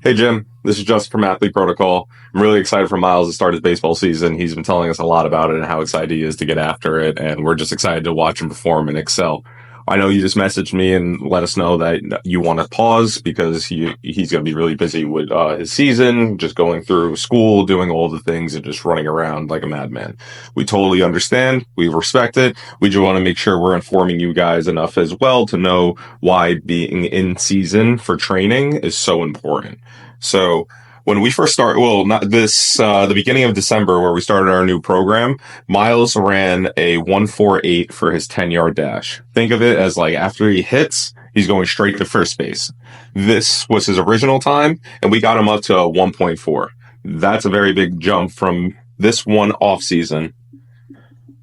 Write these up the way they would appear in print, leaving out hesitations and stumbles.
Hey, Jim. This is Justin from Athlete Protocol. I'm really excited for Miles to start his baseball season. He's been telling us a lot about it and how excited he is to get after it, and we're just excited to watch him perform and excel. I know you just messaged me and let us know that you want to pause because he's going to be really busy with his season, just going through school, doing all the things, and just running around like a madman. We totally understand. We respect it. We just want to make sure we're informing you guys enough as well to know why being in season for training is so important. So when we first started, well, not this, the beginning of December where we started our new program, Miles ran a 148 for his 10-yard dash. Think of it as like after he hits, he's going straight to first base. This was his original time, and we got him up to a 1.4. That's a very big jump from this one off season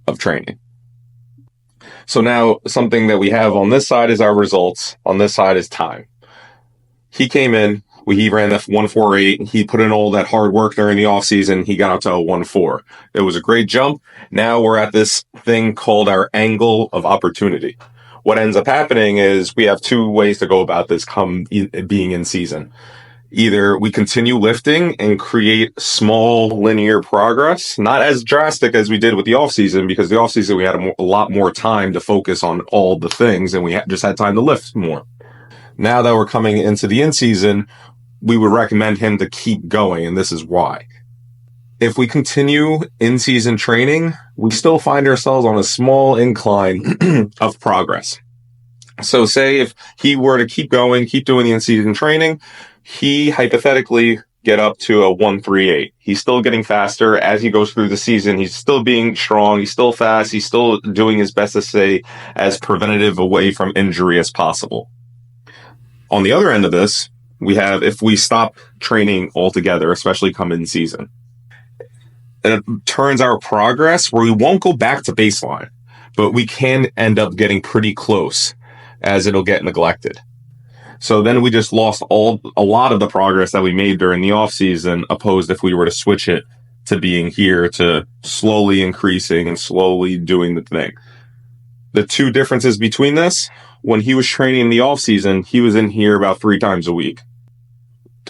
of training. So now something that we have on this side is our results. On this side is time. He came in. He ran that 148. He put in all that hard work during the offseason. He got out to a 1.4. It was a great jump. Now we're at this thing called our angle of opportunity. What ends up happening is we have two ways to go about this come being in season. Either we continue lifting and create small linear progress, not as drastic as we did with the offseason, because the offseason we had a lot more time to focus on all the things and we just had time to lift more. Now that we're coming into the in-season, we would recommend him to keep going, and this is why. If we continue in-season training, we still find ourselves on a small incline of progress. So say if he were to keep going, keep doing the in-season training, he hypothetically get up to a 138. He's still getting faster as he goes through the season. He's still being strong. He's still fast. He's still doing his best to stay as preventative away from injury as possible. On the other end of this, we have if we stop training altogether, especially come in season, it turns our progress where we won't go back to baseline, but we can end up getting pretty close as it'll get neglected. So then we just lost a lot of the progress that we made during the off season, opposed if we were to switch it to being here to slowly increasing and slowly doing the thing. The two differences between this, when he was training in the off season, he was in here about 3 times a week.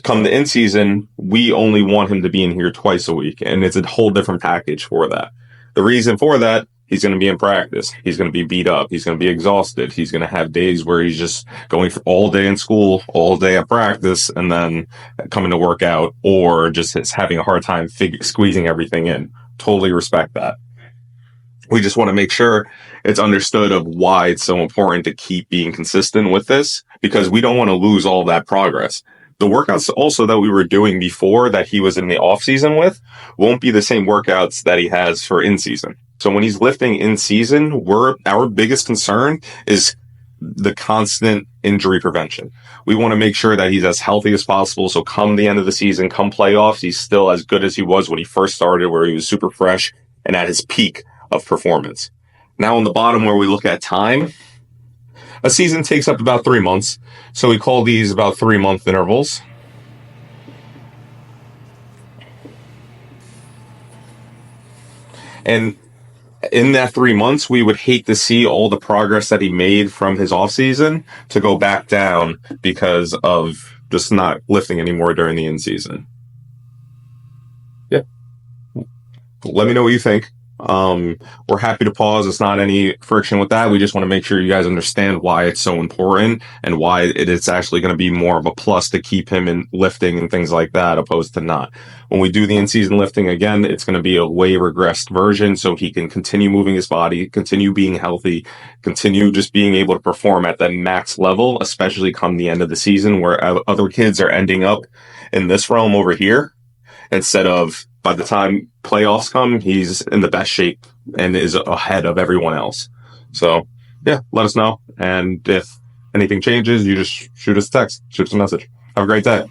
Come the in season, we only want him to be in here twice a week, and it's a whole different package for that. The reason for that, he's going to be in practice. He's going to be beat up. He's going to be exhausted. He's going to have days where he's just going for all day in school, all day at practice, and then coming to work out, or just having a hard time squeezing everything in. Totally respect that. We just want to make sure it's understood of why it's so important to keep being consistent with this, because we don't want to lose all that progress. The workouts also that we were doing before that he was in the off season with won't be the same workouts that he has for in season. So when he's lifting in season, our biggest concern is the constant injury prevention. We want to make sure that he's as healthy as possible. So come the end of the season, come playoffs, he's still as good as he was when he first started, where he was super fresh and at his peak of performance. Now on the bottom where we look at time, a season takes up about 3 months. So we call these about 3-month intervals. And in that 3 months, we would hate to see all the progress that he made from his off season to go back down because of just not lifting anymore during the in season. Yeah. Let me know what you think. We're happy to pause. It's not any friction with that. We just want to make sure you guys understand why it's so important and why it's actually going to be more of a plus to keep him in lifting and things like that, opposed to not. When we do the in-season lifting again, it's going to be a way regressed version so he can continue moving his body, continue being healthy, continue just being able to perform at the max level, especially come the end of the season where other kids are ending up in this realm over here instead of by the time playoffs come, he's in the best shape and is ahead of everyone else. So, yeah, let us know. And if anything changes, you just shoot us a text, shoot us a message. Have a great day.